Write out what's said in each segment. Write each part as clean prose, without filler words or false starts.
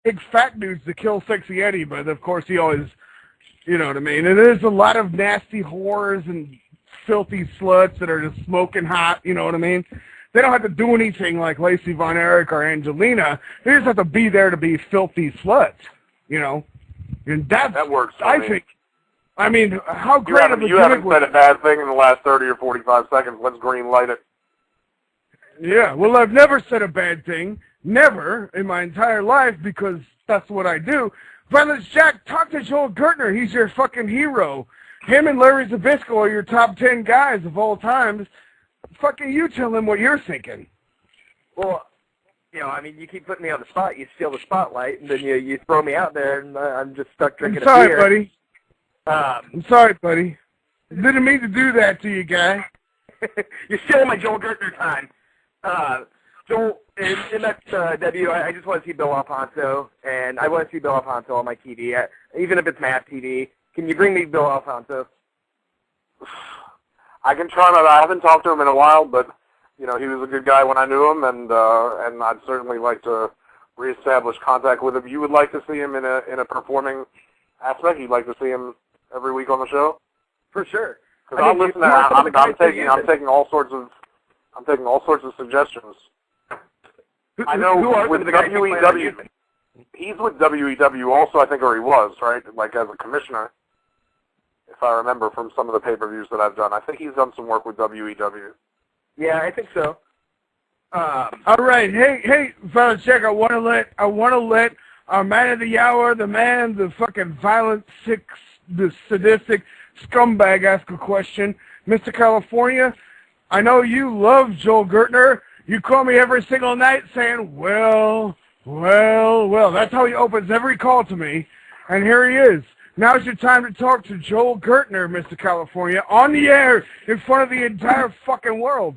big fat dudes to kill Sexy Eddie, but of course he always, you know what I mean. And there's a lot of nasty whores and filthy sluts that are just smoking hot, you know what I mean? They don't have to do anything like Lacey Von Erich or Angelina. They just have to be there to be filthy sluts, you know? And that works. I think. I mean, how great of a You haven't said a bad thing in the last 30 or 45 seconds. Let's green light it. Yeah, well, I've never said a bad thing. Never in my entire life, because that's what I do. Violence Jack, talk to Joel Gertner. He's your fucking hero. Him and Larry Zbyszko are your top 10 guys of all times. Fucking you tell him what you're thinking. Well, you know, I mean, you keep putting me on the spot. You steal the spotlight, and then you throw me out there, and I'm just stuck drinking a beer. I'm sorry, buddy. I'm sorry, buddy. Didn't mean to do that to you, guy. You're stealing my Joel Gertner time. Joel, in MXW, I just want to see Bill Alfonso, and I want to see Bill Alfonso on my TV, even if it's Mass TV. Can you bring me Bill Alfonso? I can try. I haven't talked to him in a while, but you know, he was a good guy when I knew him, and I'd certainly like to reestablish contact with him. You would like to see him in a performing aspect? You'd like to see him every week on the show? For sure. Because I'm taking all sorts of suggestions. I know with WEW, he's with WEW also, I think, or he was, right? Like as a commissioner, if I remember from some of the pay-per-views that I've done. I think he's done some work with WEW. Yeah, I think so. All right, hey, fellas, check. I want to let our man of the hour, the fucking violent, sick, the sadistic scumbag, ask a question. Mr. California, I know you love Joel Gertner. You call me every single night saying, well. That's how he opens every call to me. And here he is. Now's your time to talk to Joel Gertner, Mr. California, on the air in front of the entire fucking world.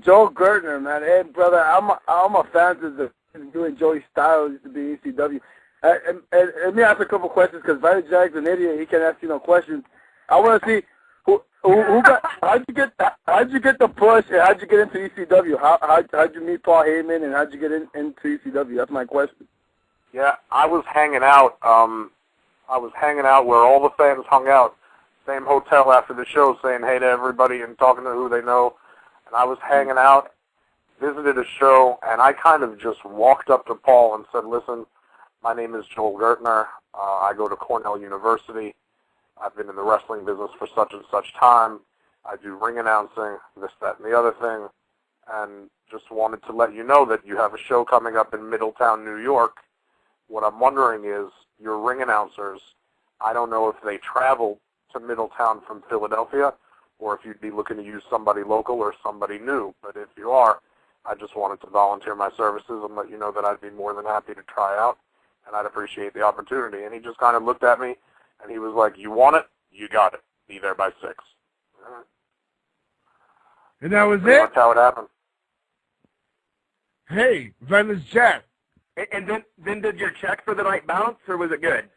Joel Gertner, man. Hey, brother, I'm a fan of you and Joey Styles used to be ECW. And let me ask a couple questions, because Violent Jack's an idiot. He can't ask you no questions. I want to see who got, how'd you get the push, and how'd you get into ECW? How'd you meet Paul Heyman, and how'd you get into ECW? That's my question. Yeah, I was hanging out where all the fans hung out, same hotel after the show, saying hey to everybody and talking to who they know. And I was hanging out, visited a show, and I kind of just walked up to Paul and said, listen, my name is Joel Gertner. I go to Cornell University. I've been in the wrestling business for such and such time. I do ring announcing, this, that, and the other thing, and just wanted to let you know that you have a show coming up in Middletown, New York. What I'm wondering is, your ring announcers, I don't know if they travel to Middletown from Philadelphia, or if you'd be looking to use somebody local or somebody new. But if you are, I just wanted to volunteer my services and let you know that I'd be more than happy to try out, and I'd appreciate the opportunity. And he just kind of looked at me, and he was like, you want it? You got it. Be there by 6. Right. And that was That's how it happened. Hey, Violence Jack. And then did your check for the night bounce, or was it good?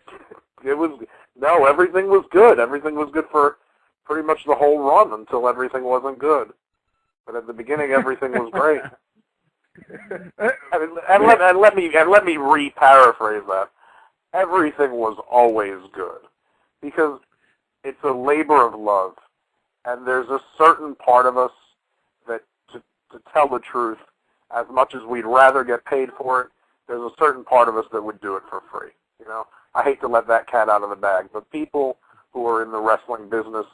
No, everything was good. Everything was good for pretty much the whole run until everything wasn't good. But at the beginning, everything was great. and let me re-paraphrase that. Everything was always good because it's a labor of love, and there's a certain part of us that, to tell the truth, as much as we'd rather get paid for it, there's a certain part of us that would do it for free. You know, I hate to let that cat out of the bag, but people who are in the wrestling business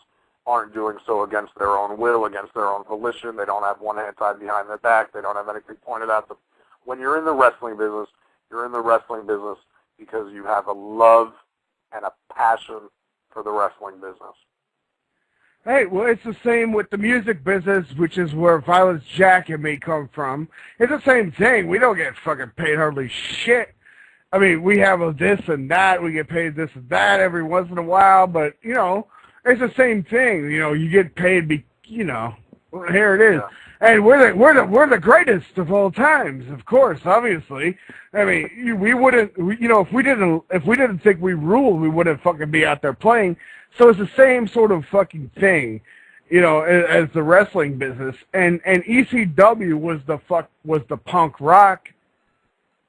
aren't doing so against their own will, against their own volition. They don't have one hand tied behind their back. They don't have anything pointed at them. When you're in the wrestling business, you're in the wrestling business because you have a love and a passion for the wrestling business. Hey, well, it's the same with the music business, which is where Violence Jack and me come from. It's the same thing. We don't get fucking paid hardly shit. I mean, we have a this and that. We get paid this and that every once in a while, but, you know, it's the same thing. You know, you get paid, you know, here it is. Yeah. And we're the greatest of all times, of course, obviously. I mean, we wouldn't, you know, if we didn't think we ruled, we wouldn't fucking be out there playing. So it's the same sort of fucking thing, you know, as the wrestling business. And ECW was the punk rock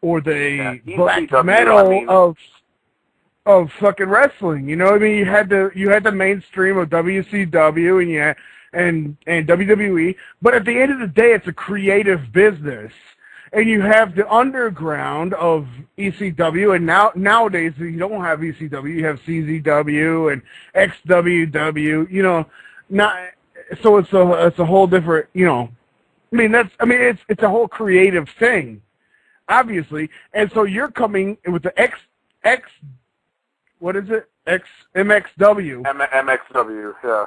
or the black ECW, metal of fucking wrestling. You know what I mean? You had the mainstream of WCW and WWE, but at the end of the day, it's a creative business. And you have the underground of ECW, and nowadays you don't have ECW, you have CZW and XWW. You know, so it's a whole different. You know, it's a whole creative thing, obviously. And so you're coming with the MXW. MXW, yeah.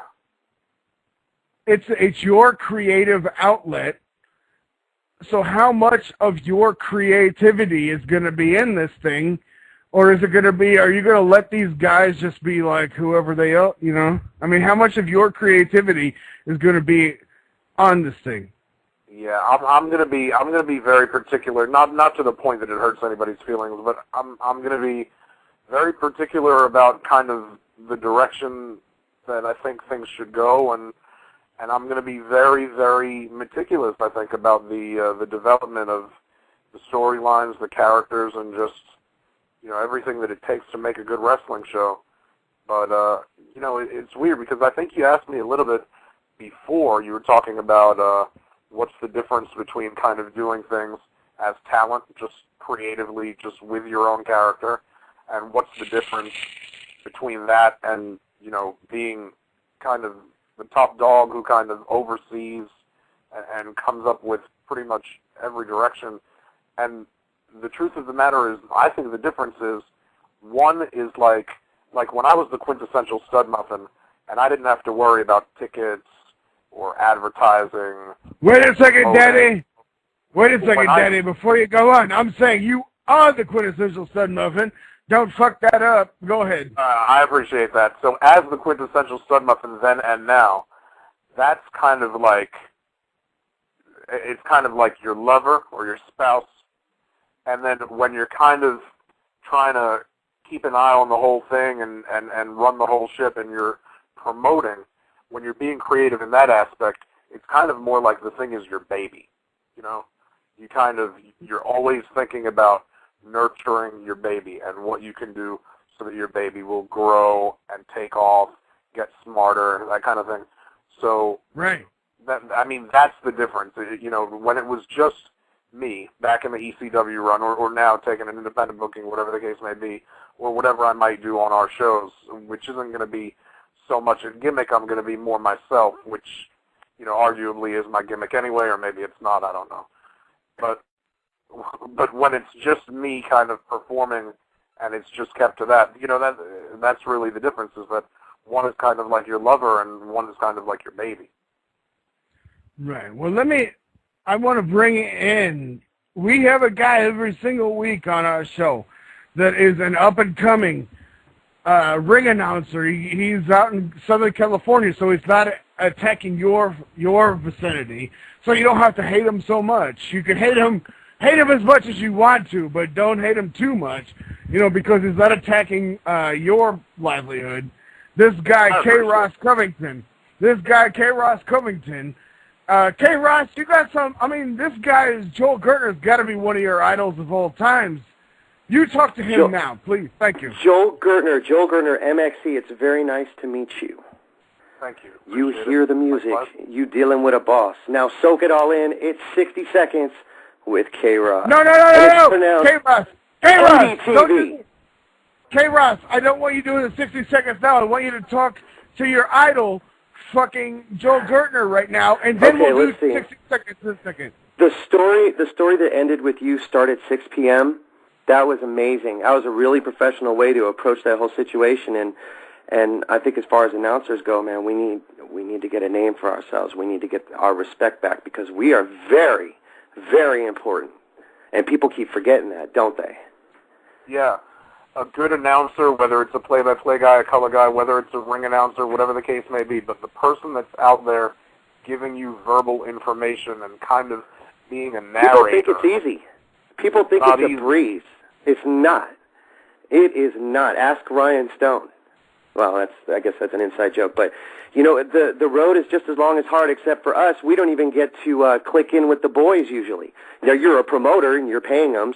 It's your creative outlet. So how much of your creativity is going to be in this thing, or is it going to be? Are you going to let these guys just be like whoever they are? You know, I mean, how much of your creativity is going to be on this thing? Yeah, I'm going to be very particular. Not to the point that it hurts anybody's feelings, but I'm going to be very particular about kind of the direction that I think things should go, and I'm going to be very, very meticulous, I think, about the development of the storylines, the characters, and just, you know, everything that it takes to make a good wrestling show. But, you know, it's weird because I think you asked me a little bit before. You were talking about what's the difference between kind of doing things as talent, just creatively, just with your own character, and what's the difference between that and, you know, being kind of the top dog who kind of oversees and comes up with pretty much every direction. And the truth of the matter is, I think the difference is, one is like when I was the Quintessential Studmuffin, and I didn't have to worry about tickets or advertising. Wait a second, Daddy. Wait a second, Daddy. Before you go on, I'm saying you are the Quintessential Studmuffin. Don't fuck that up. Go ahead. I appreciate that. So as the Quintessential Studmuffin then and now, that's kind of like, it's kind of like your lover or your spouse. And then when you're kind of trying to keep an eye on the whole thing and run the whole ship and you're promoting, when you're being creative in that aspect, it's kind of more like the thing is your baby. You know, you're always thinking about nurturing your baby and what you can do so that your baby will grow and take off, get smarter, that kind of thing. So, right. That's the difference. You know, when it was just me back in the ECW run, or now taking an independent booking, whatever the case may be, or whatever I might do on our shows, which isn't going to be so much a gimmick. I'm going to be more myself, which, you know, arguably is my gimmick anyway, or maybe it's not, I don't know. But when it's just me kind of performing and it's just kept to that, you know, that's really the difference, is that one is kind of like your lover and one is kind of like your baby. Right. Well, I want to bring in, we have a guy every single week on our show that is an up-and-coming ring announcer. He's out in Southern California, so he's not attacking your vicinity, so you don't have to hate him so much. You can hate him as much as you want to, but don't hate him too much, you know, because he's not attacking your livelihood. This guy, K-Ross Covington. K-Ross, you got some, this guy, Joel Gertner's got to be one of your idols of all times. You talk to him now, please. Thank you. Joel Gertner, MXC, it's very nice to meet you. Thank you. You hear the music. You dealing with a boss. Now soak it all in. It's 60 seconds with K-Ross. No. K-Ross. K-Ross, I don't want you doing the 60 seconds now. I want you to talk to your idol, fucking Joel Gertner, right now, and then we'll do 60 seconds in a second. The story that ended with you started at 6 p.m., that was amazing. That was a really professional way to approach that whole situation, and I think as far as announcers go, man, we need to get a name for ourselves. We need to get our respect back because we are very, very important. And people keep forgetting that, don't they? Yeah. A good announcer, whether it's a play-by-play guy, a color guy, whether it's a ring announcer, whatever the case may be, but the person that's out there giving you verbal information and kind of being a narrator. People think it's easy. People think it's a breeze. It's not. It is not. Ask Ryan Stone. Well, I guess that's an inside joke, but you know, the road is just as long as hard, except for us. We don't even get to click in with the boys usually. Now, you're a promoter and you're paying them.